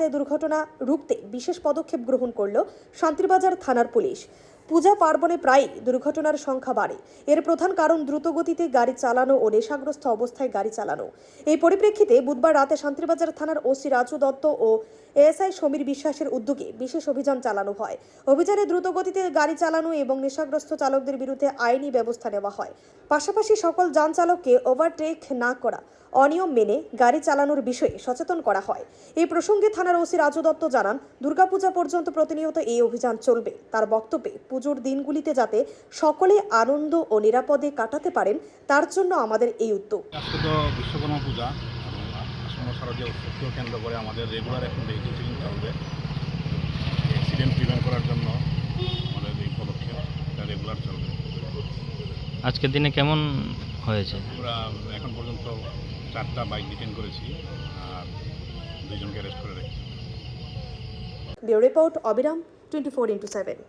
দুর্ঘটনা রুখতে বিশেষ পদক্ষেপ গ্রহণ করল শান্তিরবাজার থানার পুলিশ। পূজা পার্বণে প্রায়ই দুর্ঘটনার সংখ্যা বাড়ে। এর প্রধান কারণ দ্রুতগতিতে গাড়ি চালানো ও নেশাগ্রস্ত অবস্থায় গাড়ি চালানো। এই পরিপ্রেক্ষিতে বুধবার রাতে শান্তিরবাজার থানার ওসি রাজু দত্ত ও এএসআই সমীর বিশ্বাসের উদ্যোগে বিশেষ অভিযান চালানো হয়। অভিযানে দ্রুতগতিতে গাড়ি চালানো এবং নেশাগ্রস্ত চালকদের বিরুদ্ধে আইনি ব্যবস্থা নেওয়া হয়। পাশাপাশি সকল যান চালককে ওভারটেক না করা, অনিয়ম মেনে গাড়ি চালানোর বিষয়ে সচেতন করা হয়। এই প্রসঙ্গে থানার ওসি রাজু দত্ত জানান, দুর্গাপূজা পর্যন্ত প্রতিনিয়ত এই অভিযান চলবে। তার বক্তব্যে পুজোর দিনগুলিতে যাতে সকলে আনন্দ ও নিরাপদে কাটাতে পারেন, তার জন্য আমাদের এই উদ্যোগ। আজকে তো বিশ্বকর্মা পূজা এবং আসন্ন শারদীয় উৎসবকে কেন্দ্র করে আমাদের রেগুলার এখন ভেহিকেল চেকিং চলবে। অ্যাক্সিডেন্ট প্রিভেন্ট করার জন্য আমাদের এই পদক্ষেপ রেগুলার চলবে। আজকের দিনে কেমন হয়েছে? আমরা এখন পর্যন্ত 4টা বাইক ডিটেইন করেছি আর 2জনকে অ্যারেস্ট করে রেখেছি। ব্যুরো রিপোর্ট, অবিরাম 24x7।